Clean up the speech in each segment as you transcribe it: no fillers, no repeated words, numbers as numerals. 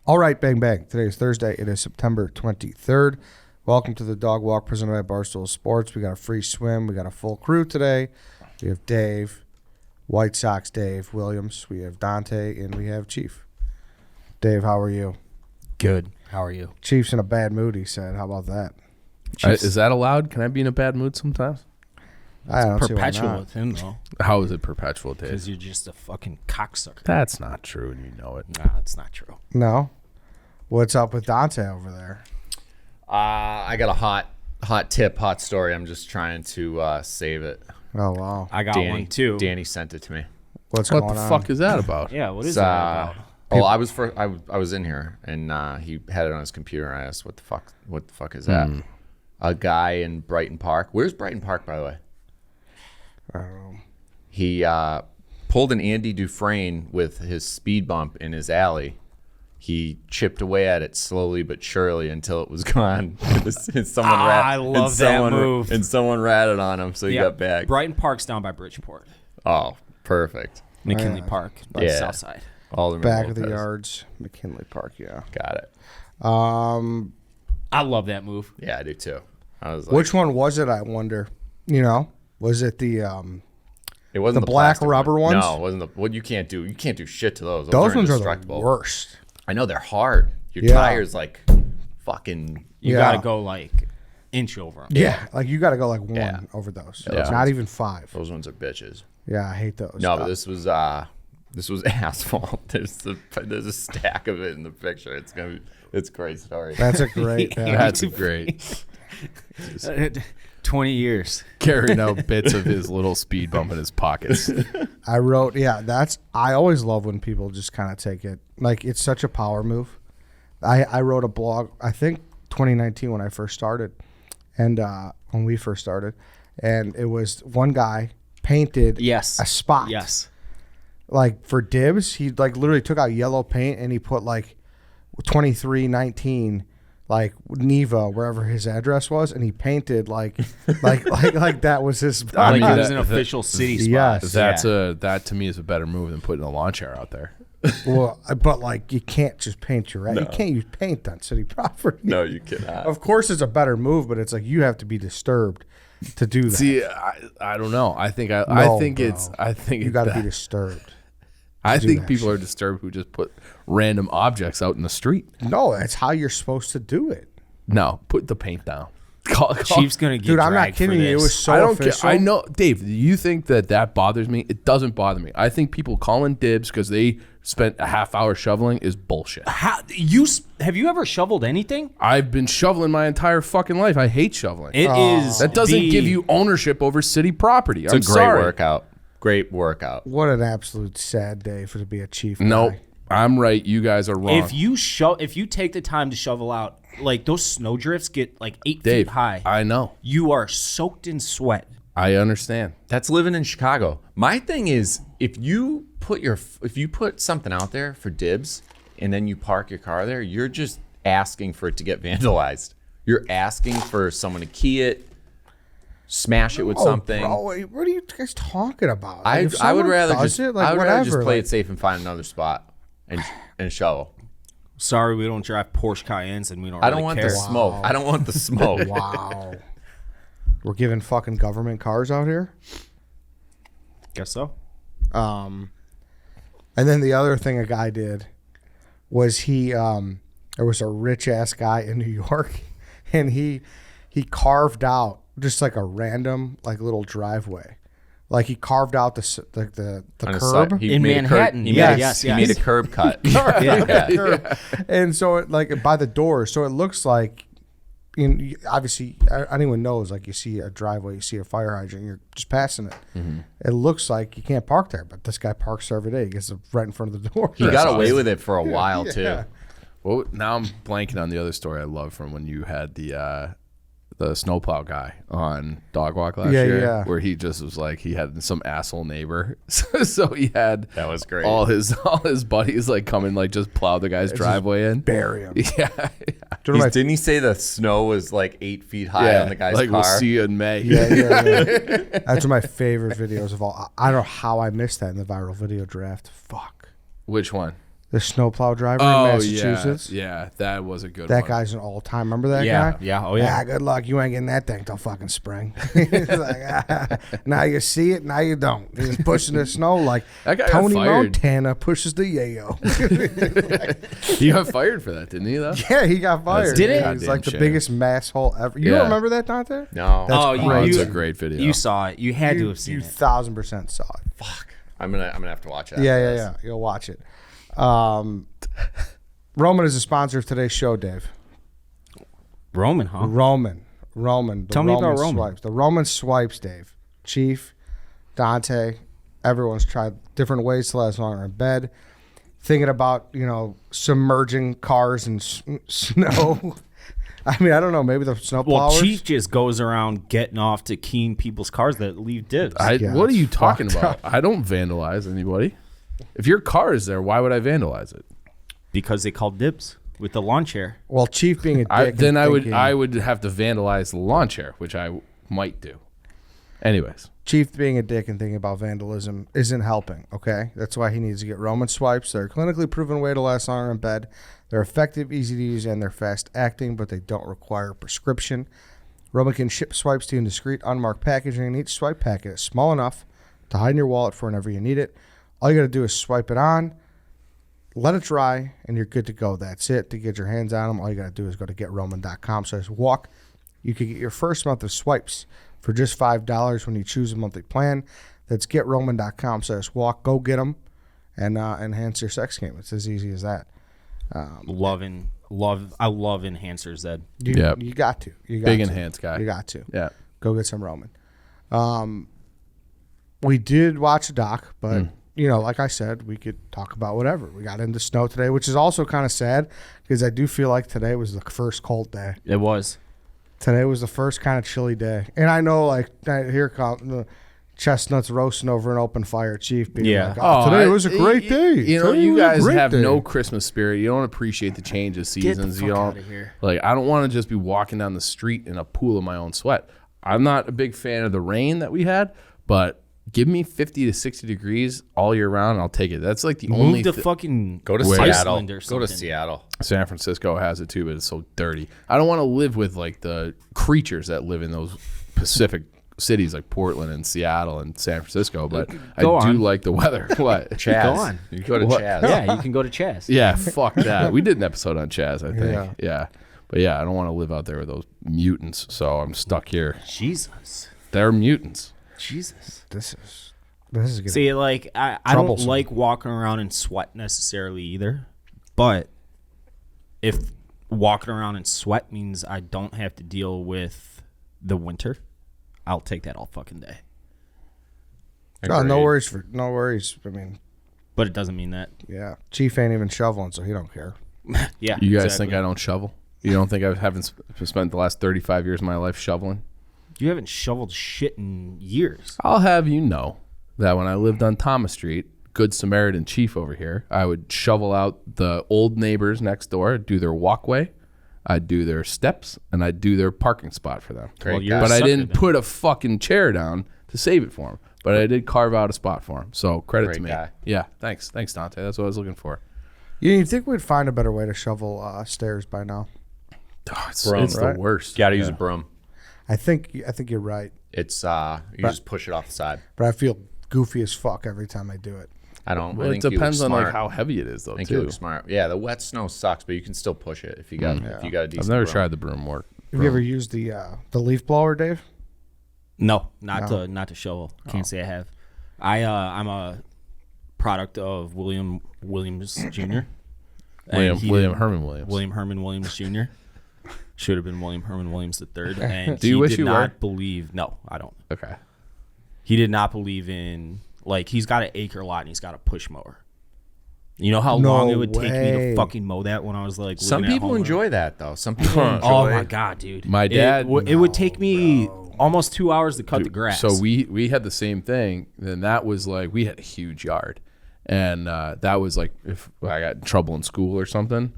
All right, bang, bang. Today is Thursday. It is September 23rd. Welcome to the Dog Walk presented by Barstool Sports. We got a free swim. We got a full crew today. We have Dave, Whitesoxdave, Williams. We have Dante, and we have Chief. Dave, how are you? Good. How are you? Chief's in a bad mood, he said. How about that? Is that allowed? Can I be in a bad mood sometimes? I don't see why Perpetual not. with him, though. How is it perpetual, Dave? Because you're just a fucking cocksucker. That's not true, and you know it. Nah, that's not true. No? What's up with Dante over there? I got a hot story. I'm just trying to save it. Oh, wow. I got one, too. Danny sent it to me. What's What going the on? fuck is that about? Yeah, what is It's, that about? Oh, I was in here, and he had it on his computer, and I asked, what the fuck is that? A guy in Brighton Park. Where's Brighton Park, by the way? I don't know. He pulled an Andy Dufresne with his speed bump in his alley. He chipped away at it slowly but surely until it was gone. I love that move. And someone ratted on him, so he got back. Brighton Park's down by Bridgeport. Oh, perfect. McKinley Park by the south side. All Back of the yards, McKinley Park, yeah. Got it. I love that move. Yeah, I do too. I was like, Which one was it, I wonder? You know? Was it the it wasn't the black plastic rubber ones? No, it wasn't the. What you can't do shit to those. those ones are the indestructible. worst. I know they're hard. Your Yeah. tires like fucking. You Yeah. got to go like inch over them. Yeah, like you got to go like one Yeah. over those. Yeah. Not even five. Those ones are bitches. Yeah, I hate those. No, but this was asphalt. There's a stack of it in the picture. It's a great story. That's a great. That's great. 20 years. Carrying out bits of his little speed bump in his pockets. I wrote. Yeah, I always love when people just kind of take it. Like it's such a power move. I wrote a blog. I think 2019 when I first started, and when we first started, and it was one guy painted a spot. Yes. Like for dibs, he like literally took out yellow paint and he put like 2319 like Neva wherever his address was, and he painted like that was his spot. Like mean, it was that- an official city spot. Yes. That to me is a better move than putting a lawn chair out there. Well, but like you can't just paint your You can't use paint on city property. No, you cannot. Of course, it's a better move, but it's like you have to be disturbed to do that. See, I don't know. I think No, you got to be disturbed. I do think that people are disturbed who just put random objects out in the street. No, that's how you're supposed to do it. No, put the paint down. Chief's going to get Dude, I'm not dragged kidding for you. It this. was so I don't official. care. I know, Dave. You think that bothers me? It doesn't bother me. I think people calling dibs because they spent a half hour shoveling is bullshit. Have you ever shoveled anything? I've been shoveling my entire fucking life. I hate shoveling. It is. That doesn't give you ownership over city property. It's I'm a great sorry. workout. Great workout. What an absolute sad day for to be a Chief. No, guy. I'm right. You guys are wrong. If you take the time to shovel out, like those snow drifts get like 8 Dave, feet high. I know. You are soaked in sweat. I understand. That's living in Chicago. My thing is, if you put something out there for dibs and then you park your car there, you're just asking for it to get vandalized. You're asking for someone to key it, smash it with something. Bro, what are you guys talking about? I If would someone rather does just it, like, I would rather just whatever, play like- it safe and find another spot and shovel. Sorry, we don't drive Porsche Cayennes and we don't. I don't really want care. the smoke. I don't want the smoke. Wow. We're giving fucking government cars out here. Guess so. And then the other thing a guy did was there was a rich ass guy in New York, and he carved out just like a random like little driveway, like he carved out the On a curb. side. He In made a curb- Manhattan, he yeah, made a- yes, He made a yes. curb cut. And so it like by the door, so it looks like, obviously anyone knows, like you see a driveway, you see a fire hydrant, you're just passing it. Mm-hmm. It looks like you can't park there, but this guy parks there every day. He gets it right in front of the door. He got away with it for a while too. Well, now I'm blanking on the other story I love from when you had the snowplow guy on Dog Walk last year, yeah. where he just was like he had some asshole neighbor, so he had That was great. all his buddies like come and like just plow the guy's driveway in. Bury him. Yeah, Didn't he say the snow was like 8 feet high on the guy's like car? we'll see you in May. Yeah. That's one of my favorite videos of all. I don't know how I missed that in the viral video draft. Fuck. Which one? The snowplow driver in Oh Massachusetts. yeah, that was a good That one. guy's an all-time. Remember that Yeah, guy? yeah, oh, yeah. Good luck. You ain't getting that thing till fucking spring. He's like, now you see it, now you don't. He's pushing the snow like That guy got Tony fired. Montana pushes the yayo. He got fired for that, didn't he? Though. Yeah, he got fired. Did he? He's Goddamn like the shame. biggest masshole ever. You Yeah. remember that, Dante? No. That's Oh, crazy. It's a great video. You saw it. You had to You have seen it. 1,000% saw it. I'm gonna have to watch that. Yeah. You'll watch it. Roman is a sponsor of today's show, Dave. Roman, huh? Roman. The Tell me about Roman. Swipes. The Roman swipes, Dave. Chief, Dante, everyone's tried different ways to last longer in bed. Thinking about, submerging cars in snow. I mean, I don't know. Maybe the snow Well, plowers. Chief just goes around getting off to keying people's cars that leave dibs. Yeah, What are it's you talking fucked about? I don't vandalize anybody. If your car is there, why would I vandalize it? Because they call dibs with the lawn chair. Well, Chief being a dick. Then I thinking, would have to vandalize the lawn chair, which I might do. Anyways, Chief being a dick and thinking about vandalism isn't helping, okay? That's why he needs to get Roman swipes. They're a clinically proven way to last longer in bed. They're effective, easy to use, and they're fast acting, but they don't require a prescription. Roman can ship swipes to you in discreet, unmarked packaging, and each swipe packet is small enough to hide in your wallet for whenever you need it. All you got to do is swipe it on, let it dry, and you're good to go. That's it. To get your hands on them, all you got to do is go to getroman.com/walk. You can get your first month of swipes for just $5 when you choose a monthly plan. That's getroman.com/walk. Go get them and enhance your sex game. It's as easy as that. I love enhancers, Zed. You got to. You got big to. enhanced guy. You got to. Yeah. Go get some Roman. We did watch a doc, but like I said, we could talk about whatever. We got into snow today, which is also kind of sad because I do feel like today was the first cold day. It was. Today was the first kind of chilly day, and I know here come the chestnuts roasting over an open fire, Chief. Being like, today was a great day. You know, Today you was a guys great have day. no Christmas spirit. You don't appreciate the change of seasons. You don't outta here. like. I don't want to just be walking down the street in a pool of my own sweat. I'm not a big fan of the rain that we had, but give me 50 to 60 degrees all year round, and I'll take it. That's like the only. Move to fucking Go to Iceland Seattle. or Go to something. Seattle. San Francisco has it too, but it's so dirty. I don't want to live with like the creatures that live in those Pacific cities like Portland and Seattle and San Francisco, but I Go do on. like the weather. What? Chaz. Go on. You go to What? Chaz. Yeah, you can go to Chaz. Yeah, fuck that. We did an episode on Chaz, I think. Yeah. Yeah. But yeah, I don't want to live out there with those mutants, so I'm stuck here. Jesus. They're mutants. Jesus. This is getting See, like, I don't Troublesome. like walking around in sweat necessarily either. But if walking around in sweat means I don't have to deal with the winter, I'll take that all fucking day. no Agreed. worries. I mean, But it doesn't mean that. yeah, Chief ain't even shoveling, so he don't care. Yeah. You guys exactly. think I don't shovel? You don't think I haven't spent the last 35 years of my life shoveling? You haven't shoveled shit in years. I'll have you know that when I lived on Thomas Street, Good Samaritan Chief over here, I would shovel out the old neighbors next door, do their walkway, I'd do their steps, and I'd do their parking spot for them. Great Well, you're guy. But I sucker didn't then. put a fucking chair down to save it for him. But I did carve out a spot for him. So credit to Great me. guy. Yeah, thanks, Dante. That's what I was looking for. You think we'd find a better way to shovel stairs by now? Oh, it's Broom, it's right? the worst. You got to use a broom. I think you're right, It's you just push it off the side. but I feel goofy as fuck every time I do it. I don't. Well, I it think depends you on look like smart. how heavy it is, though. I think you Too. look smart. Yeah, the wet snow sucks, but you can still push it if you got if you got a decent. I've never broom. tried the broom work. Have you ever used the leaf blower, Dave? No, not to shovel. Can't say I have. I'm a product of William Williams Jr. And he William did- Herman Williams. William Herman Williams Jr. Should have been William Herman Williams III. And Do you he wish did you not were? believe. No, I don't. Okay. He did not believe in, like, he's got an acre lot and he's got a push mower. You know how No long it would take me way. to fucking mow that when I was like Some living at people home? enjoy that though. Some people enjoy. Oh my god, dude! My dad- It would take me almost 2 hours to cut the grass. So we had the same thing. Then that was like we had a huge yard, and that was like if I got in trouble in school or something.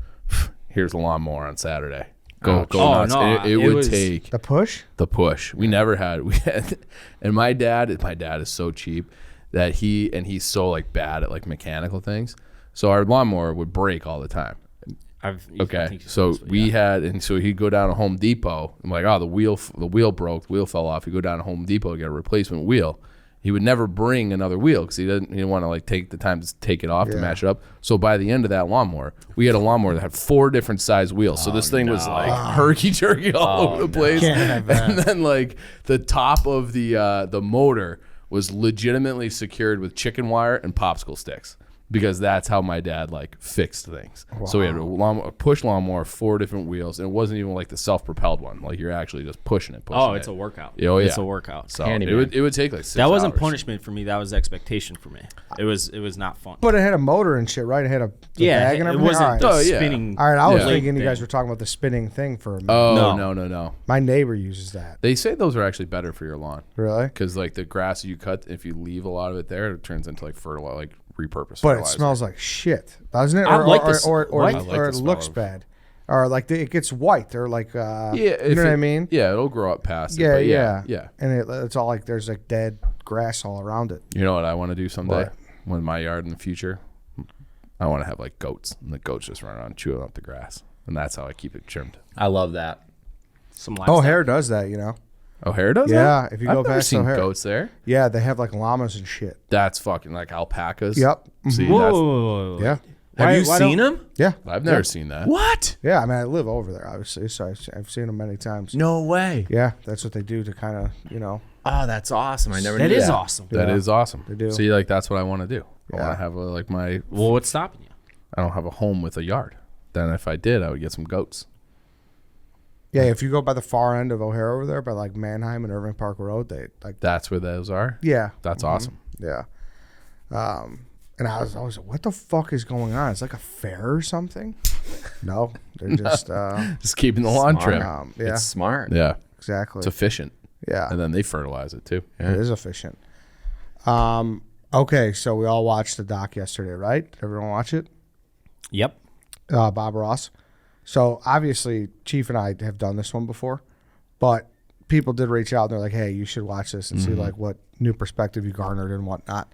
Here's a lawnmower on Saturday. Go Oh, nuts. no, it it would was- take The push? the push. We never had. We had, and my dad is so cheap that he's so like bad at like mechanical things. So our lawnmower would break all the time. Okay, so we had, and so he'd go down to Home Depot. I'm like, oh, the wheel broke, the wheel fell off. He'd go down to Home Depot to get a replacement wheel. He would never bring another wheel because he didn't want to like take the time to take it off to match it up. So by the end of that lawnmower, we had a lawnmower that had 4 different size wheels. So this thing was like herky jerky all over the place. And then like the top of the motor was legitimately secured with chicken wire and popsicle sticks. Because that's how my dad like fixed things. Wow. So we had a push lawnmower, 4 different wheels, and it wasn't even like the self-propelled one. Like you're actually just pushing it. It's a workout. Oh yeah, it's a workout. So it would take like 6 hours. That wasn't punishment for me. That was expectation for me. It was not fun. But it had a motor and shit, right? It had a bag and everything. It wasn't spinning. All right, I was thinking you guys were talking about the spinning thing for a minute. Oh no. My neighbor uses that. They say those are actually better for your lawn. Really? Because like the grass you cut, if you leave a lot of it there, it turns into like fertilizer, like repurposed. But it smells like shit, doesn't it? I like this. Or it looks bad, or like it gets white, or like you know what I mean? Yeah, it'll grow up past it. Yeah. And it's all like there's like dead grass all around it. You know what I want to do someday? What? When my yard in the future, I want to have like goats, and the goats just run around chewing up the grass, and that's how I keep it trimmed. I love that. O'Hare does that, you know. O'Hare does that? Yeah, if you go I've never past seen O'Hare. goats there. Yeah, they have like llamas and shit. That's fucking like alpacas. Yep. See, Whoa. Yeah. Have you seen them? Yeah. I've never seen that. What? Yeah, I mean, I live over there, obviously, so I've seen them many times. No way. Yeah, that's what they do to kind of, you know. Oh, that's awesome. I never knew That that. is awesome. That is awesome. They do. See, like that's what I want to do. I Yeah. want to have like my. Well, what's stopping you? I don't have a home with a yard. Then if I did, I would get some goats. Yeah, if you go by the far end of O'Hare over there, by like Manheim and Irving Park Road, they like. That's where those are. Yeah. That's awesome. Yeah. And I was always like, what the fuck is going on? It's like a fair or something? No, they're just Just keeping the lawn trim. yeah, It's smart. Yeah, exactly. it's efficient. Yeah, And then they fertilize it too. it is efficient. Okay, so we all watched the doc yesterday, right? Did everyone watch it? Yep. Bob Ross. So obviously, Chief and I have done this one before, but people did reach out and they're like, "Hey, you should watch this and see like what new perspective you garnered and whatnot."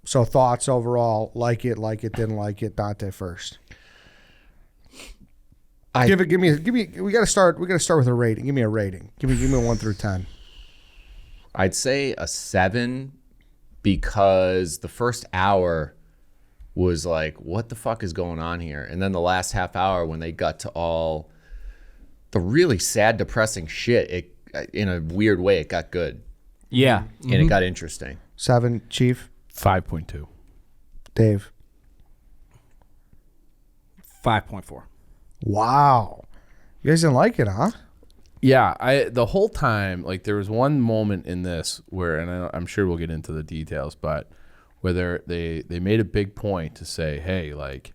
So thoughts overall, like it, didn't like it. Dante first. Give me. We gotta start with a rating. Give me a rating. Give me a 1 through 10. I'd say a 7 because the first hour was like, what the fuck is going on here? And then the last half hour when they got to all the really sad, depressing shit, it in a weird way, it got good. Yeah. And it got interesting. 7, Chief. 5.2. Dave. 5.4. Wow. You guys didn't like it, huh? Yeah, the whole time, like there was one moment in this where, and I'm sure we'll get into the details, but where they made a big point to say, hey, like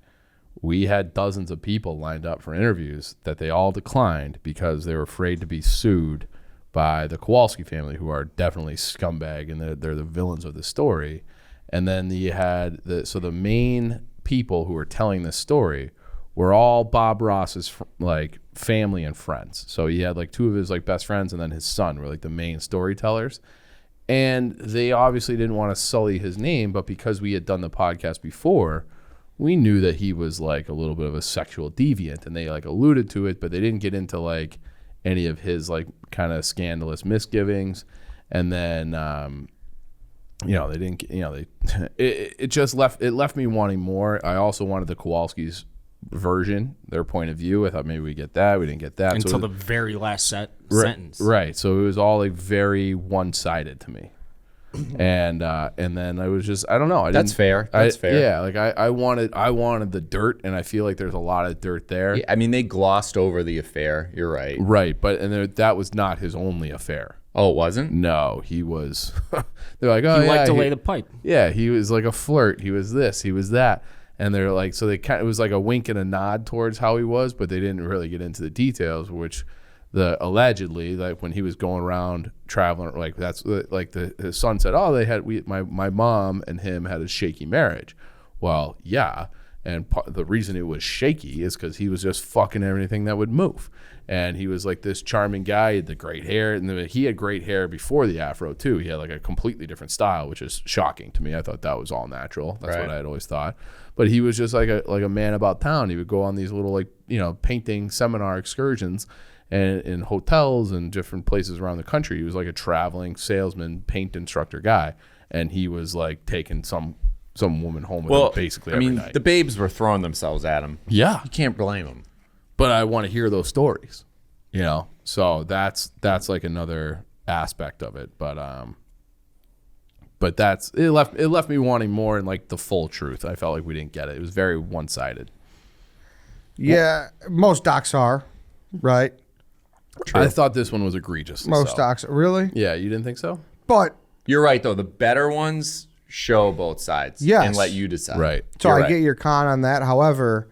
we had dozens of people lined up for interviews that they all declined because they were afraid to be sued by the Kowalski family, who are definitely scumbag and they're the villains of the story. And then you had the main people who were telling this story were all Bob Ross's like family and friends. So he had like 2 of his like best friends and then his son were like the main storytellers. And they obviously didn't want to sully his name, but because we had done the podcast before, we knew that he was like a little bit of a sexual deviant, and they like alluded to it, but they didn't get into like any of his like kind of scandalous misgivings. And then they didn't, it just left me wanting more. I also wanted the Kowalski's version, their point of view. I thought maybe we get that. We didn't get that Until the very last sentence. Right. So it was all like very one-sided to me. And then I was just, I don't know. That's fair. That's fair. Yeah. Like I wanted the dirt, and I feel like there's a lot of dirt there. Yeah, I mean, they glossed over the affair. You're right. Right. But that was not his only affair. Oh, it wasn't? No, he was. They're like, oh, He liked to lay the pipe. Yeah, he was like a flirt. He was this. He was that. And they're like, so it was like a wink and a nod towards how he was, but they didn't really get into the details, which allegedly, like when he was going around traveling, like that's like his son said, oh, my mom and him had a shaky marriage. Well, yeah, And the reason it was shaky is because he was just fucking everything that would move. And he was like this charming guy, he had the great hair. And he had great hair before the afro, too. He had like a completely different style, which is shocking to me. I thought that was all natural. That's what I had always thought. But he was just like a man about town. He would go on these little, like, you know, painting seminar excursions and in hotels and different places around the country. He was like a traveling salesman, paint instructor guy. And he was like taking some woman home with him basically every night. The babes were throwing themselves at him. Yeah. You can't blame them. But I want to hear those stories, you know? So that's like another aspect of it. But it left me wanting more in like the full truth. I felt like we didn't get it. It was very one-sided. Yeah, most docs are, right? I thought this one was egregious. Most docs, really? Yeah, you didn't think so? But You're right, though. The better ones show both sides and let you decide. Right. so I get your con on that. However,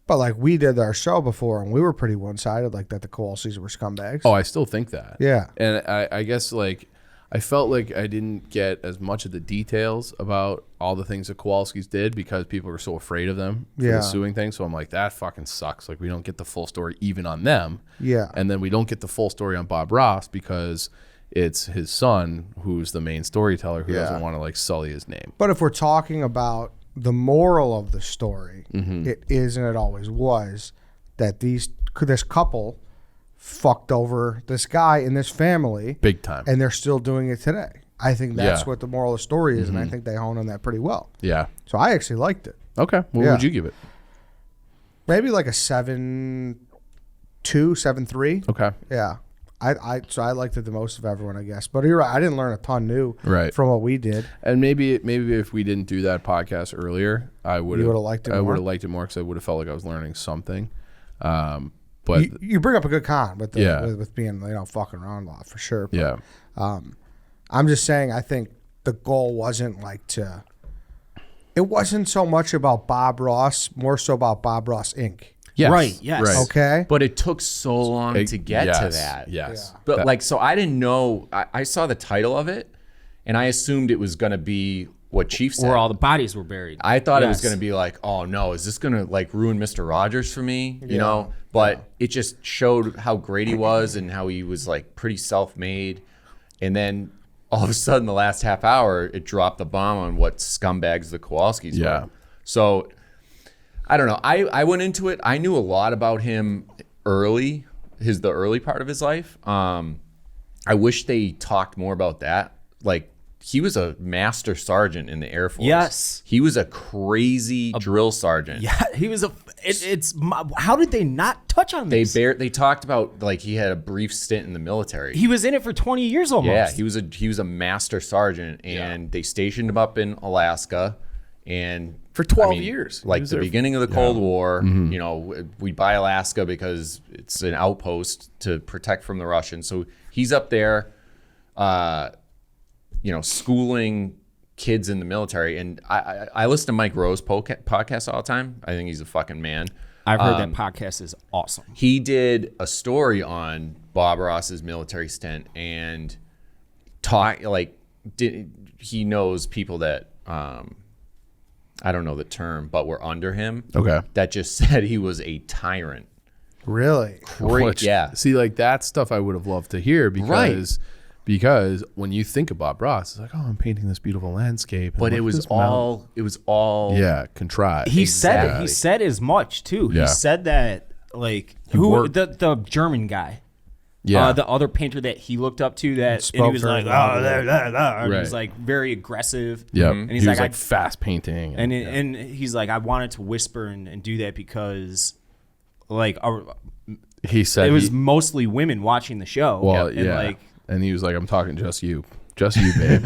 but like we did our show before and we were pretty one-sided, like that the Kowalskis were scumbags. Oh, I still think that. Yeah. And I guess like I felt like I didn't get as much of the details about all the things that Kowalskis did because people were so afraid of them for the suing thing. So I'm like, that fucking sucks. Like we don't get the full story even on them. Yeah. And then we don't get the full story on Bob Ross because it's his son who's the main storyteller who doesn't want to like sully his name. But if we're talking about the moral of the story, it is and it always was that this couple fucked over this guy in this family Big time. and they're still doing it today. I think that's what the moral of the story is, and I think they hone on that pretty well. Yeah. So I actually liked it. Okay. What would you give it? Maybe like a 7.2, 7.3. Okay. Yeah. So I liked it the most of everyone, I guess. But you're right. I didn't learn a ton new from what we did. And maybe if we didn't do that podcast earlier, I would have liked it more. I would have liked it more because I would have felt like I was learning something. But you bring up a good con with with being fucking around a lot for sure. But, I'm just saying I think the goal wasn't it wasn't so much about Bob Ross, more so about Bob Ross Inc. yes. Right, yes. Right. Okay. But it took so long to get to that. Yes. But so I didn't know. I saw the title of it, and I assumed it was going to be what Chief said. Where all the bodies were buried. I thought it was going to be like, oh no, is this going to like ruin Mr. Rogers for me? You know? But it just showed how great he was and how he was like pretty self-made. And then all of a sudden, the last half hour, it dropped the bomb on what scumbags the Kowalskis were. So I don't know. I went into it. I knew a lot about him early, the early part of his life. I wish they talked more about that. Like, he was a master sergeant in the Air Force. Yes. He was a crazy drill sergeant. Yeah, he was how did they not touch on this? They talked about like he had a brief stint in the military. He was in it for 20 years almost. Yeah, he was a master sergent, and they stationed him up in Alaska, and For 12 years. like the beginning of the Cold War. You know, we buy Alaska because it's an outpost to protect from the Russians. So he's up there, schooling kids in the military. And I listen to Mike Rowe's podcast all the time. I think he's a fuking man. I've heard that podcast is awesome. He did a story on Bob Ross's military stint and he knows people that I don't know the term, but were under him. Okay. That just said he was a tyrant. Really? Great. Yeah. See, like that stuff I would have loved to hear because when you think of Bob Ross, it's like, oh, I'm painting this beautiful landscape. But it was all contrived. He said as much too. Yeah. He said that the German guy. Yeah. The other painter that he looked up to and he was like, and he was like very aggressive. Yeah. And he's he like, was fast painting. And he's like, I wanted to whisper and do that because he said it was mostly women watching the show. Well, and he was like, I'm talking just you, babe.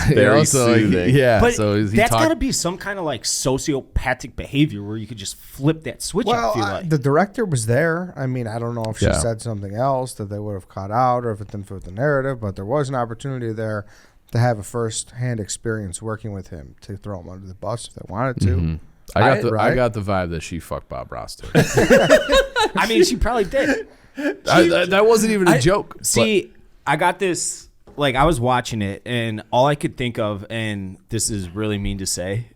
Very soothing. But so that's got to be some kind of like sociopathic behavior where you could just flip that switch. I feel like the director was there. I mean, I don't know if she said something else that they would have cut out or if it didn't fit the narrative, but there was an opportunity there to have a first-hand experience working with him to throw him under the bus if they wanted to. Mm-hmm. I got the vibe that she fucked Bob Ross too. I mean, she probably did. That wasn't even a joke. See, I got this. Like, I was watching it, and all I could think of, and this is really mean to say,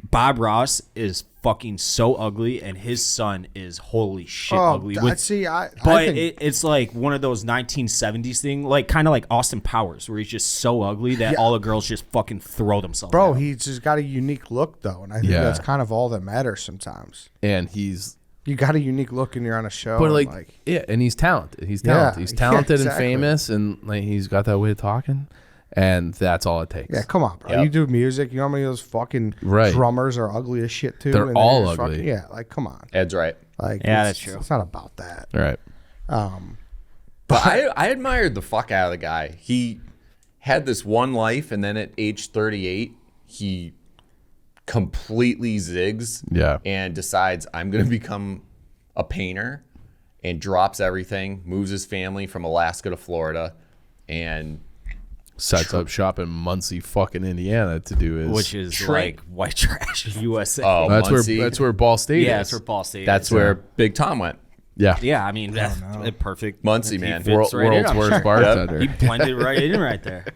Bob Ross is fucking so ugly, and his son is holy shit Oh, ugly. I see. I But think, it's like one of those 1970s thing, like kind of like Austin Powers, where he's just so ugly that all the girls just fucking throw themselves. bro, at him. he's just got a unique look though, and I think Yeah. that's kind of all that matters sometimes. And he's You got a unique look, and you're on a show. but and, like yeah, and he's talented. He's Yeah, talented. He's yeah, talented exactly. and famous, and like he's got that way of talking, and that's all it takes. yeah, come on, bro. Yep. You do music. You know how many of those fucking Right. drummers are ugly as shit too? They're and all just ugly. yeah, like come on. Ed's right. Like Yeah, it's- that's true. It's not about that. All right. But I admired the fuck out of the guy. He had this one life, and then at age 38, he completely zigs Yeah. and decides, I'm going to become a painter, and drops everything, moves his family from Alaska to Florida, and Sets up shop in Muncie, fucking Indiana, to do his. which is Shrink. like white trash USA. oh, that's Muncie, where Ball State yeah, is. that's where Ball State. that's is. where Big Tom went. Yeah. Yeah, I mean that's a perfect. Muncie, he man. fits right in, World's I'm worst sure. bartender. He blended right in right there.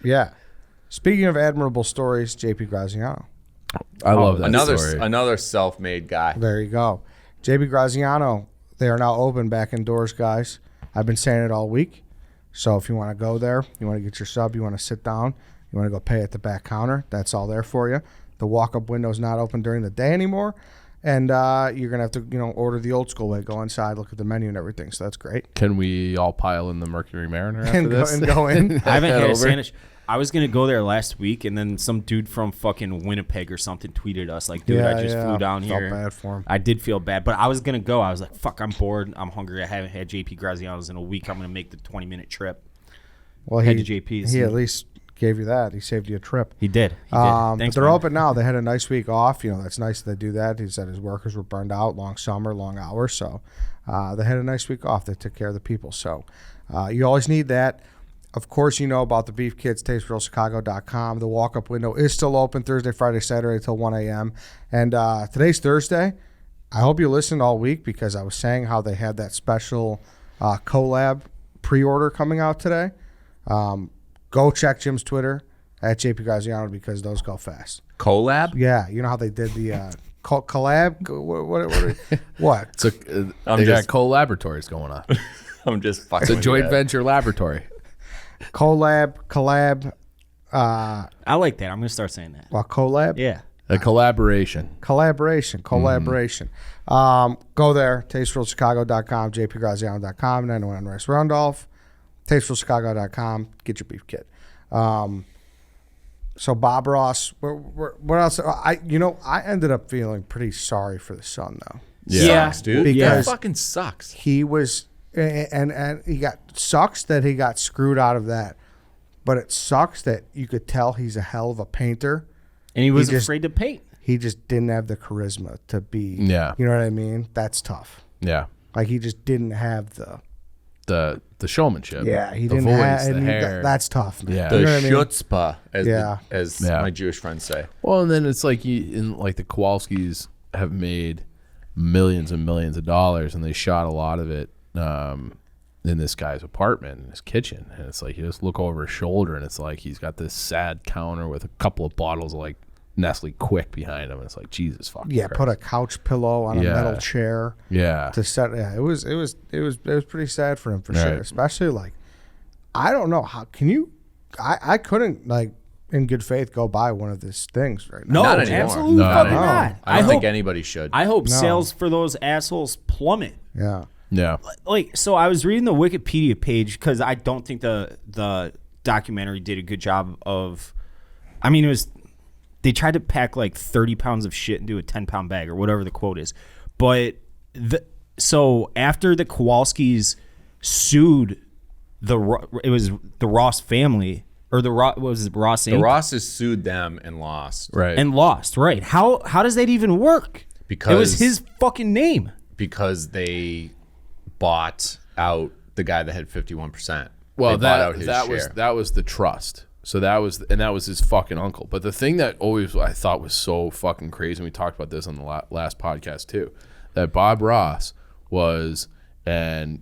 Yeah. Speaking of admirable stories, JP Graziano. I love that Another story. another self-made guy. There you go. JP Graziano. They are now open back indoors, guys. I've been saying it all week. So if you want to go there, you want to get your sub, you want to sit down, you want to go pay at the back counter, that's all there for you. The walk-up window is not open during the day anymore. And you're going to have to, order the old school way. Go inside, look at the menu and everything. So that's great. Can we all pile in the Mercury Mariner after And this? go in. I haven't Head had a over? sandwich. I was gonna go there last week, and then some dude from fucking Winnipeg or something tweeted us like, "Dude, I just flew down Felt here." bad for him. I did feel bad, but I was gonna go. I was like, "Fuck, I'm bored. I'm hungry. I haven't had JP Graziano's in a week. I'm gonna make the 20-minute trip." Well, Head to JP's. He at least gave you that. He saved you a trip. He did. He did. But Thanks, they're man. open now. They had a nice week off. That's nice that they do that. He said his workers were burned out, long summer, long hours. So they had a nice week off. They took care of the people. So you always need that. Of course, you know about the Beef Kids, TasteForRealChicago.com. The walk-up window is still open Thursday, Friday, Saturday till 1 a.m. And today's Thursday. I hope you listened all week because I was saying how they had that special collab pre-order coming out today. Go check Jim's Twitter at JP Graziano because those go fast. Collab? Yeah, you know how they did the collab? What? So I'm they just- got co-laboratories going on. I'm just fucking It's a with joint you. venture laboratory. Collab. I like that. I'm gonna start saying that. Well, collab? Yeah. A collaboration. Collaboration. Go there, TasteForRealChicago.com, JPGraziano.com, 901 Rice Randolph, TasteForRealChicago.com. Get your beef kit. So Bob Ross, what else? I ended up feeling pretty sorry for the son though. Yeah. Sucks, dude. Because- That fucking sucks. He was, and he sucks that he got screwed out of that, but it sucks that you could tell he's a hell of a painter. And he was just- afraid to paint. He just didn't have the charisma to be. Yeah. You know what I mean? That's tough. Yeah. Like he just didn't have the. The showmanship. Yeah, he the didn't voice, have. the And hair. that's tough, man. Yeah. The You know what I mean? chutzpah, as, Yeah. as Yeah. my Jewish friends say. Well, and then it's like the Kowalskis have made millions and millions of dollars, and they shot a lot of it in this guy's apartment, in his kitchen. And it's like you just look over his shoulder, and it's like he's got this sad counter with a couple of bottles of like Nestle Quick behind him. And it's like Jesus fucking Yeah, Christ. put a couch pillow on a Yeah. metal chair Yeah. to set. Yeah, it was pretty sad for him for sure. Right. Especially like, I don't know how can you. I couldn't like in good faith go buy one of these things right now. No, Not anymore. absolutely No, fucking no. not. I don't think hope, anybody should. I hope No. sales for those assholes plummet. Yeah. Yeah. Like, so I was reading the Wikipedia page because I don't think the documentary did a good job of. I mean, they tried to pack like 30 pounds of shit into a 10-pound bag or whatever the quote is, but so after the Kowalskis sued it was the Ross family or what was it, Ross the Inc. Rosses sued them and lost. Right. and lost. Right? How does that even work? Because it was his fucking name. Because they bought out the guy that had 51%. Well, They bought out his share. that was the trust. So that was his fucking uncle. But the thing that always I thought was so fucking crazy, and we talked about this on the last podcast too, that Bob Ross was a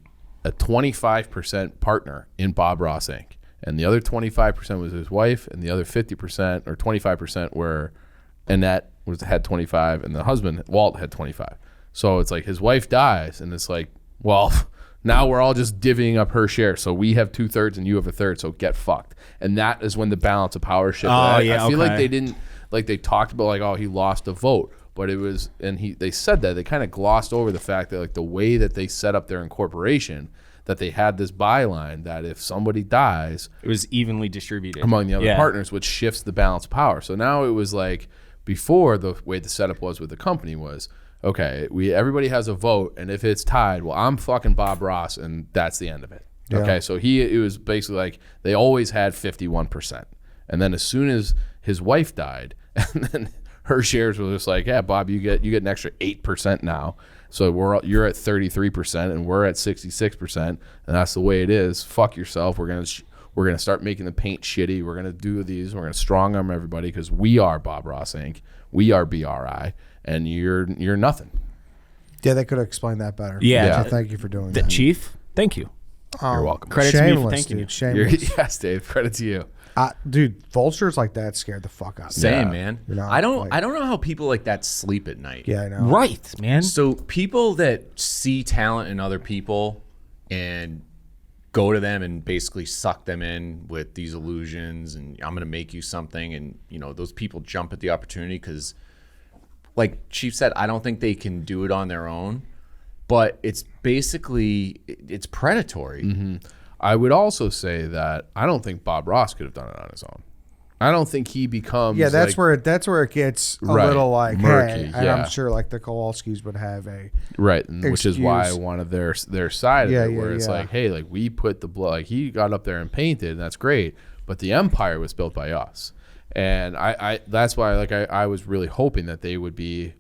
25% partner in Bob Ross Inc. And the other 25% was his wife, and the other 50% or 25% were Annette had 25, and the husband Walt had 25. So it's like his wife dies, and it's like, well, now we're all just divvying up her share. So we have 2/3 and you have 1/3. So get fucked. And that is when the balance of power shifted. I feel like they didn't, like they talked about like, oh, he lost a vote, but it was, and they said that they kind of glossed over the fact that like the way that they set up their incorporation, that they had this byline that if somebody dies, it was evenly distributed among the other partners, which shifts the balance of power. So now it was like, before, the way the setup was with the company was, okay, everybody has a vote, and if it's tied, well, I'm fucking Bob Ross, and that's the end of it. Yeah. Okay, so it was basically like they always had 51%, and then as soon as his wife died, and then her shares were just like, yeah, Bob, you get an extra 8% now. So you're at 33%, and we're at 66%, and that's the way it is. Fuck yourself. We're gonna start making the paint shitty. We're gonna do these. We're gonna strong arm everybody because we are Bob Ross Inc. We are BRI, and you're nothing. Yeah, they could have explained that better. Yeah. So thank you for doing The that. Chief, thank you. You're welcome. Credit to me for Shameless, thanking you. dude. Shameless. Yes, Dave. Credit to you. Dude, vultures like that scared the fuck out of me. Same, Yeah. man. You know, I don't like- know how people like that sleep at night. Yeah, I know. Right, man. So people that see talent in other people and go to them and basically suck them in with these illusions and I'm going to make you something, and those people jump at the opportunity because, like Chief said, I don't think they can do it on their own, but it's basically it's predatory. Mm-hmm. I would also say that I don't think Bob Ross could have done it on his own. I don't think he becomes. Yeah, that's like, where it gets a Right. little like Murky, hey, and yeah. I'm sure like the Kowalskis would have a right, and which is why I excuse. wanted their side of Yeah, it, where yeah, it's yeah. like, hey, like we put the blood, like he got up there and painted, and that's great, but the empire was built by us, and I that's why like I was really hoping that they would be,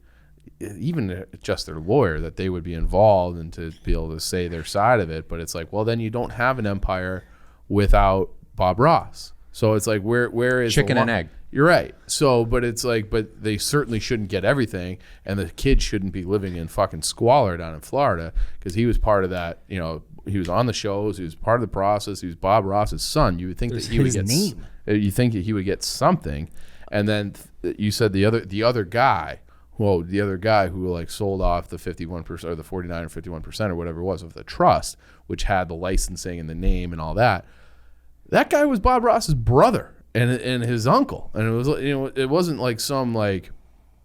even just their lawyer, that they would be involved and to be able to say their side of it. But it's like, well, then you don't have an empire without Bob Ross. So it's like, where is Chicken the and egg. You're right. So, but it's like, but they certainly shouldn't get everything, and the kid shouldn't be living in fucking squalor down in Florida because he was part of that. He was on the shows. He was part of the process. He was Bob Ross's son. You would think that he would get name. You think that he would get something, and then you said the other guy. Well, the other guy who like sold off the 51% or the 49 or 51% or whatever it was of the trust, which had the licensing and the name and all that. That guy was Bob Ross's brother and his uncle, and it was it wasn't like some like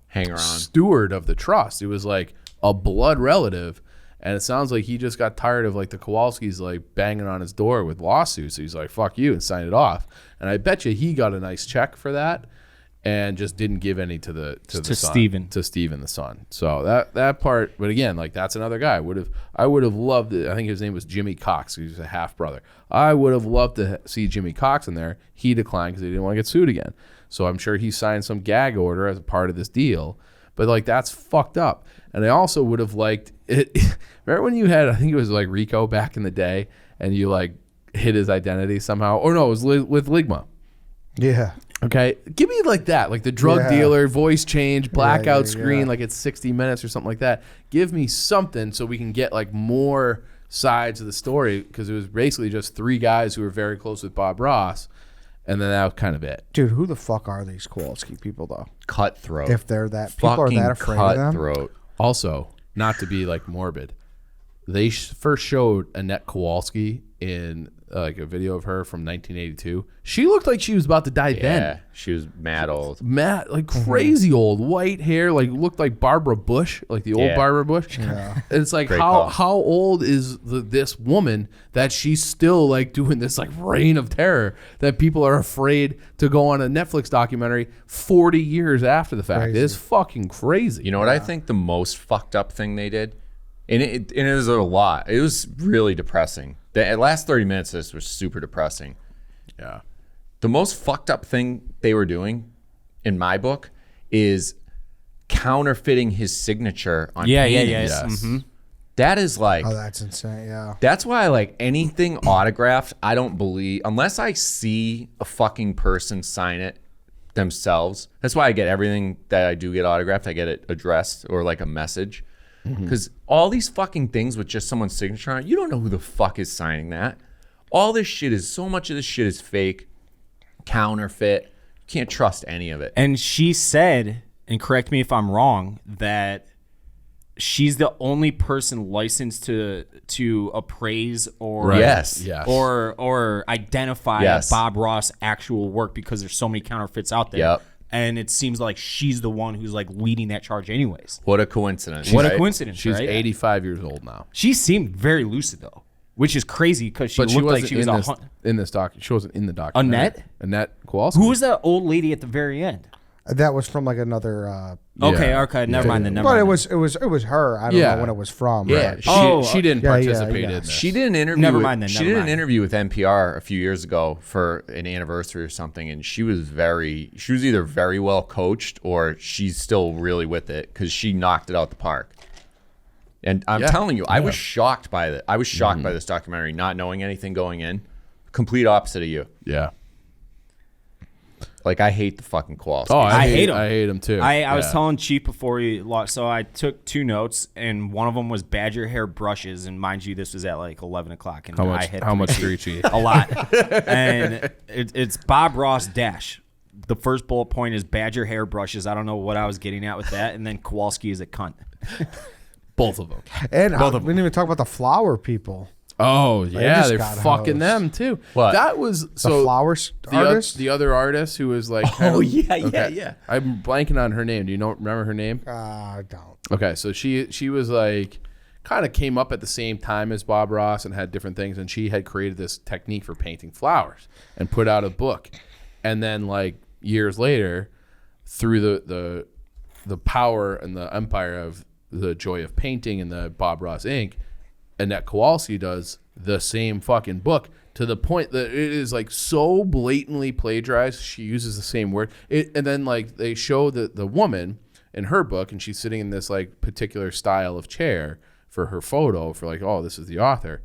Hang around. steward of the trust. It was like a blood relative, and it sounds like he just got tired of like the Kowalskis like banging on his door with lawsuits. So he's like, "Fuck you," and signed it off. And I bet you he got a nice check for that, and just didn't give any to the son, to Steven the son. So that part, but again, like that's another guy. I would have loved it. I think his name was Jimmy Cox. He was a half brother. I would have loved to see Jimmy Cox in there. He declined because he didn't want to get sued again. So I'm sure he signed some gag order as a part of this deal. But like that's fucked up. And I also would have liked it. Remember when you had, I think it was like Rico back in the day, and you like hid his identity somehow? Or no, it was with Ligma. yeah. Okay, give me like that, like the drug Yeah. dealer, voice change, blackout yeah. screen, like it's 60 minutes or something like that. Give me something so we can get like more sides of the story, because it was basically just three guys who were very close with Bob Ross, and then that was kind of it. Dude, who the fuck are these Kowalski people though? Cutthroat. If they're that people are Fucking that afraid of them. cutthroat. Also, not to be like morbid, they first showed Annette Kowalski in like a video of her from 1982. She looked like she was about to die Yeah, then. she was mad old. Matt, like crazy old, white hair, like looked like Barbara Bush, like the old Yeah. Barbara Bush. Yeah. It's like Great how call. how old is this woman that she's still like doing this like reign of terror that people are afraid to go on a Netflix documentary 40 years after the fact. Crazy. It's fucking crazy. You know what I think the most fucked up thing they did? And it was a lot. It was really depressing. The last 30 minutes of this was super depressing. Yeah. The most fucked up thing they were doing, in my book, is counterfeiting his signature on paintings. Yes. That is like, Oh, that's insane. Yeah. that's why I like anything autographed, I don't believe, unless I see a fucking person sign it themselves. That's why I get everything that I do get autographed, I get it addressed or like a message. Because all these fucking things with just someone's signature on it, you don't know who the fuck is signing that. All this shit is, so much of this shit is fake, counterfeit. You can't trust any of it. And she said and correct me if I'm wrong, that she's the only person licensed to appraise or Yes. or identify Bob Ross' actual work because there's so many counterfeits out there. Yep. And it seems like she's the one who's like leading that charge anyways. What a coincidence. What right? a coincidence, She's right? 85 years old now. She seemed very lucid though, which is crazy because she But looked she wasn't like she was in this doc. She wasn't in the documentary. Annette? Annette Kowalski. Who was that old lady at the very end? That was from like another. Okay, never mind. Then never But mind. it was her. I don't know when it was from. Yeah. right? She didn't participate in this. She did an interview. Never mind then, She never did an mind. interview with NPR a few years ago for an anniversary or something, and she was either very well coached or she's still really with it because she knocked it out the park. And I'm telling you, I was shocked by that. I was shocked by this documentary, not knowing anything going in. Complete opposite of you. Yeah. Like I hate the fucking Kowalski. Oh, I hate him. I hate him too. I was telling Chief before he lost, so I took 2 notes, and one of them was badger hair brushes, and mind you, this was at like 11 o'clock, and I hit How much did you eat? a lot. And it's Bob Ross dash. The first bullet point is badger hair brushes. I don't know what I was getting at with that, and then Kowalski is a cunt. Both of them. And we didn't even talk about the flower people. Oh yeah, just they're got fucking hosed. them too. What? That was The so flowers the artist. the other artist who was like. Yeah. I'm blanking on her name. Do you remember her name? I don't. Okay, so she was like kind of came up at the same time as Bob Ross and had different things, and she had created this technique for painting flowers and put out a book, and then like years later, through the power and the empire of the joy of painting and the Bob Ross Inc., Annette Kowalski does the same fucking book to the point that it is like so blatantly plagiarized. She uses the same word. And then like they show the woman in her book, and she's sitting in this like particular style of chair for her photo for like, oh, this is the author.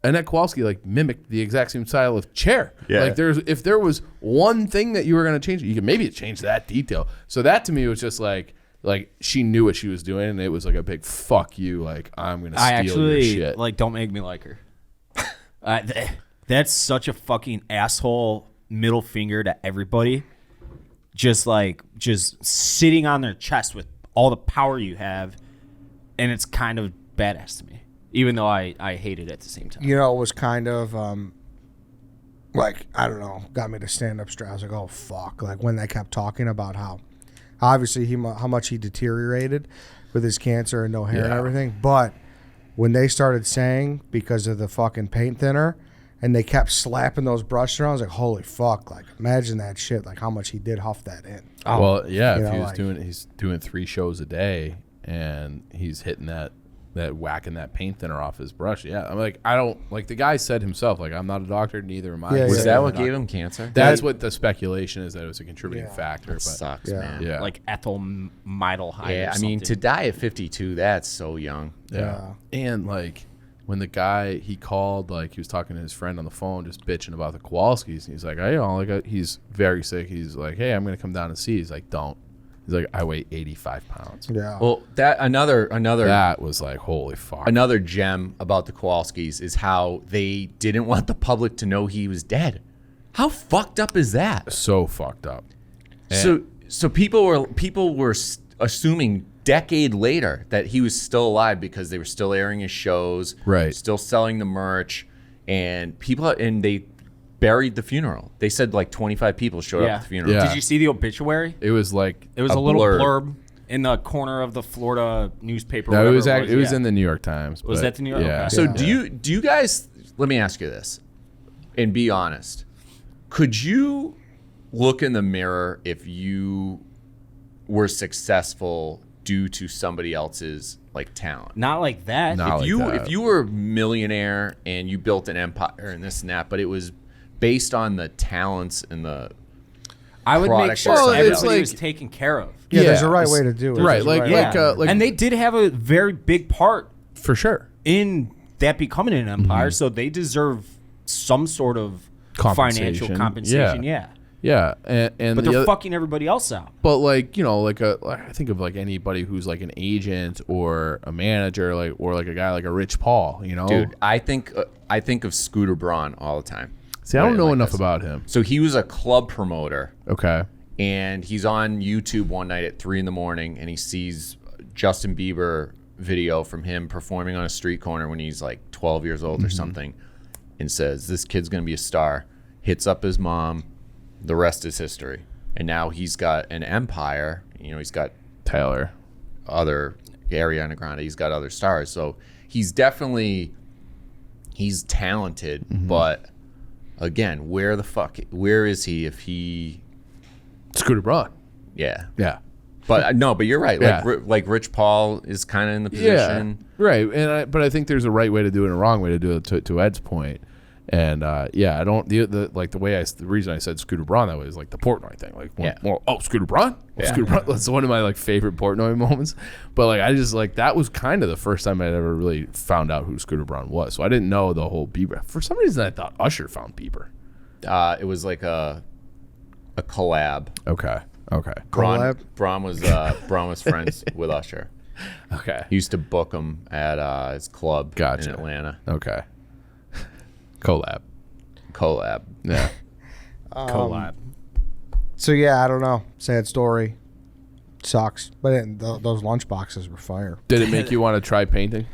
Annette Kowalski like mimicked the exact same style of chair. Yeah. Like if there was one thing that you were going to change, you could maybe change that detail. So that to me was just like she knew what she was doing, and it was like a big fuck you. Like I'm gonna steal your shit. Like, don't make me like her. That's such a fucking asshole middle finger to everybody. Just sitting on their chest with all the power you have, and it's kind of badass to me, even though I hate it at the same time. You know, it was kind of like, I don't know, got me to stand up straight. I was like, oh fuck! Like when they kept talking about how obviously how much he deteriorated with his cancer and no hair and everything, but when they started saying because of the fucking paint thinner, and they kept slapping those brushes around, I was like, holy fuck! Like imagine that shit. Like how much he did huff that in. Well, yeah, You if know, he's doing 3 shows a day and he's hitting that whacking that paint thinner off his brush. Yeah, I'm like, I don't like the guy said himself, like I'm not a doctor, neither am I. Yeah, Was yeah, that what gave him cancer? That's what the speculation is, that it was a contributing factor. But Sucks, Yeah. man. yeah, Like ethyl midalhide. Yeah, or I mean, something. to die at 52, that's so young. yeah, and like when the guy he called, like he was talking to his friend on the phone, just bitching about the Kowalskis, and he's like, he's very sick. He's like, hey, I'm gonna come down and see. He's like, don't. He's like, I weigh 85 pounds. Yeah. Well, that another That was like, holy fuck. another gem about the Kowalskis is how they didn't want the public to know he was dead. How fucked up is that? So fucked up. So people were assuming decade later that he was still alive because they were still airing his shows, Right. still selling the merch, and they buried the funeral. They said like 25 people showed up at the funeral. Yeah. Did you see the obituary? It was like It was a little blurb in the corner of the Florida newspaper. No, it was whatever it was yeah. in the New York Times. Was but that the New York? Yeah. Okay. So do you guys, let me ask you this and be honest. Could you look in the mirror if you were successful due to somebody else's like talent? Not like that. Not like that. If you were a millionaire and you built an empire and this and that, but it was based on the talents and the I would make product sure or something. everybody It's was like- taken care of. Yeah, there's a right way to do it. Right, There's a like right Yeah, way. and they did have a very big part for sure. in that becoming an empire, so they deserve some sort of financial Compensation. compensation. Yeah. Yeah, Yeah, and but the they're other, fucking everybody else out. but like I think of like anybody who's like an agent or a manager, like or like a guy like a Rich Paul, you know. dude. I think of Scooter Braun all the time. See, I don't know Like enough this. about him. So he was a club promoter, Okay. And he's on YouTube one night at 3 a.m, and he sees Justin Bieber video from him performing on a street corner when he's like 12 years old or something, and says, this kid's going to be a star. Hits up his mom. The rest is history. And now he's got an empire. You know, he's got Taylor, other Ariana Grande. He's got other stars. So he's talented, but again, where is he if he... Scooter Braun. Yeah. Yeah. But but you're right. Yeah. Like Rich Paul is kind of in the position. Yeah, right. But I think there's a right way to do it and a wrong way to do it. To Ed's point, and I don't the reason I said Scooter Braun that way is like the Portnoy thing. Like, Scooter Braun, Scooter Braun. That's one of my like favorite Portnoy moments. But like I just like that was kind of the first time I'd ever really found out who Scooter Braun was. So I didn't know the whole Bieber. For some reason, I thought Usher found Bieber. It was like a collab. Okay. Braun was friends with Usher. Okay. He used to book him at his club in Atlanta. Okay. Collab. Yeah. Collab. So yeah, I don't know. Sad story. Sucks. But those lunch boxes were fire. Did it make you want to try painting?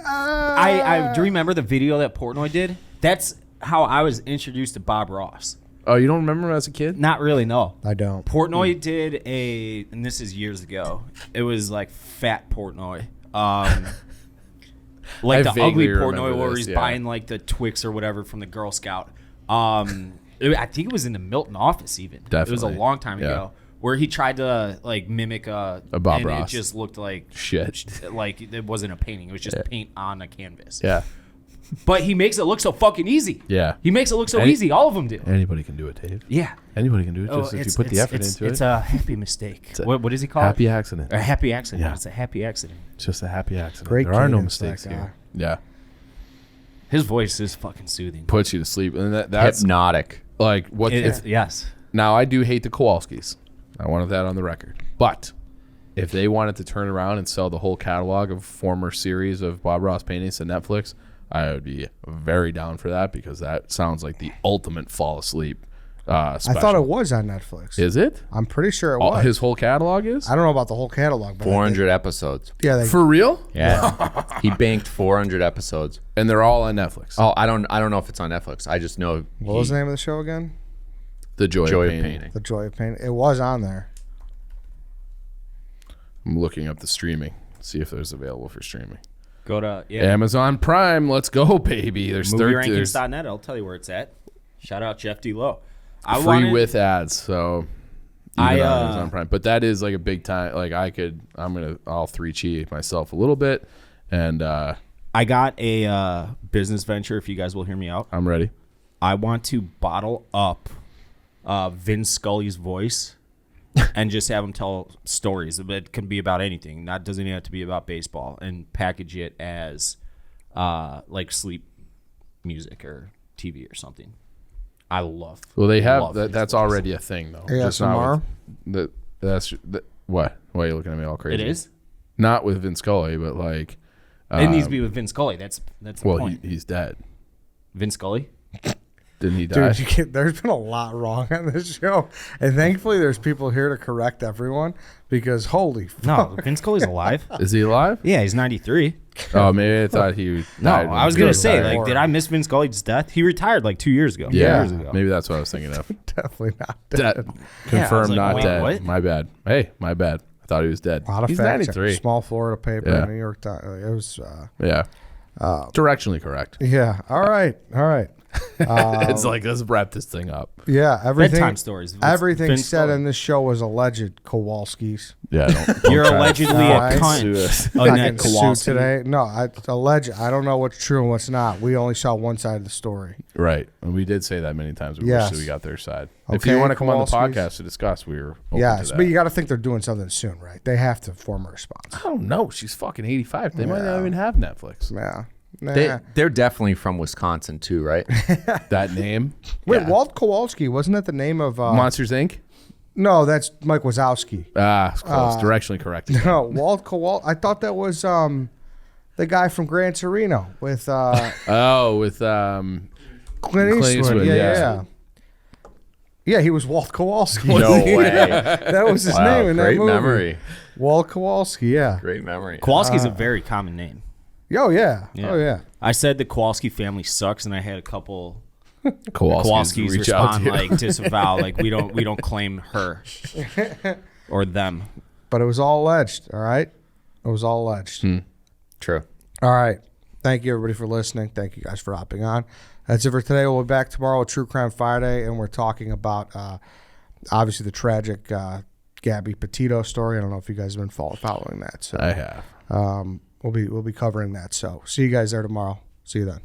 I do remember the video that Portnoy did. That's how I was introduced to Bob Ross. Oh, you don't remember as a kid? Not really, no. I don't. Portnoy did and this is years ago. It was like Fat Portnoy. Like the ugly Portnoy where he's buying like the Twix or whatever from the Girl Scout. I think it was in the Milton office even. Definitely. It was a long time ago. Where he tried to like mimic a Bob and Ross. It just looked like shit. Like it wasn't a painting. It was just paint on a canvas. Yeah. But he makes it look so fucking easy. Yeah. He makes it look so easy. All of them do. Anybody can do it, Dave. Yeah. Anybody can do it just if you put the effort into it. It's a happy mistake. What does he call happy it? accident. A happy accident. Yeah. It's a happy accident. It's just a happy accident. Great there are no cadence, mistakes that guy. here. Yeah. His voice is fucking soothing. Puts you to sleep. And that's hypnotic. like what Yes. Now I do hate the Kowalskis. I wanted that on the record. But if they wanted to turn around and sell the whole catalog of former series of Bob Ross paintings to Netflix, I would be very down for that because that sounds like the ultimate fall asleep special. I thought it was on Netflix. Is it? I'm pretty sure it was. His whole catalog is? I don't know about the whole catalog. But 400 episodes. Yeah. For real? Yeah. He banked 400 episodes. And they're all on Netflix. Oh, I don't know if it's on Netflix. I just know. What was the name of the show again? The Joy of of Painting. The Joy of Painting. It was on there. I'm looking up the streaming. See if there's available for streaming. Go to Amazon Prime. Let's go, baby. There's MovieRankings.net. I'll tell you where it's at. Shout out Jeff D. Lowe. free with ads. So even on Amazon I Prime. But that is like a big time. Like I'll 3G myself a little bit. And I got a business venture. If you guys will hear me out, I'm ready. I want to bottle up Vince Scully's voice and just have him tell stories. It can be about anything. Doesn't even have to be about baseball. And package it as like sleep music or TV or something. I love. Well, they have love that. That's voice. already a thing though. ASMR? What? Why are you looking at me all crazy? It is. Not with Vince Scully, but like. It needs to be with Vince Scully. That's the point. He's dead. Vince Scully. Didn't he die? Dude, there's been a lot wrong on this show, and thankfully there's people here to correct everyone because holy fuck. No, Vince Scully's alive. Is he alive? Yeah, he's 93. Oh, maybe I thought he No, died. I was gonna say, like, did I miss Vince Scully's death? He retired like 2 years ago. Yeah, years ago. maybe that's what I was thinking of. Definitely not dead. Dead. Confirmed, like, not wait, dead. what? My bad. Hey, my bad. I thought he was dead. A lot of He's fact 93. Small Florida paper, Yeah. New York Times. It was. Yeah. Directionally correct. Yeah. All right. It's like, let's wrap this thing up. Yeah. Everything. Bedtime stories. Everything Vince said Scully. in this show was alleged. Kowalski's. Yeah. Don't You're try to allegedly No, a I- sue cunt. us. Oh, Not Ned getting sued Kowalski. today. No, I don't know what's true and what's not. We only saw one side of the story. Right. And we did say that many times. We Yes. wish that we got their side. If Okay, you want to come on the Kowalski's. podcast to discuss, we were open Yes, to that. but you got to think they're doing something soon, right? They have to form a response. I don't know. She's fucking 85. They might Yeah. not even have Netflix. Yeah. Nah. They're definitely from Wisconsin too, right? That name? Wait, Yeah. Walt Kowalski, wasn't that the name of? Monsters, Inc.? No, that's Mike Wazowski. It's close. Directionally correct. No, Walt Kowalski. I thought that was the guy from Gran Torino with with Clint, Eastwood. Clint Eastwood, yeah. Yeah. Yeah. Yeah. Yeah, he was Walt Kowalski. No way. That was his Wow, name in that great movie. memory. Walt Kowalski, yeah. Great memory. Kowalski's a very common name. Oh, yeah. Oh, yeah. I said the Kowalski family sucks, and I had a couple Kowalski's Kowalskis reach out respond to you. like disavow, like we don't claim her or them. But it was all alleged, all right? It was all alleged. True. All right. Thank you, everybody, for listening. Thank you guys for hopping on. That's it for today. We'll be back tomorrow with True Crime Friday, and we're talking about, obviously, the tragic Gabby Petito story. I don't know if you guys have been following that. So I have. we'll be covering that. So see you guys there tomorrow. See you then.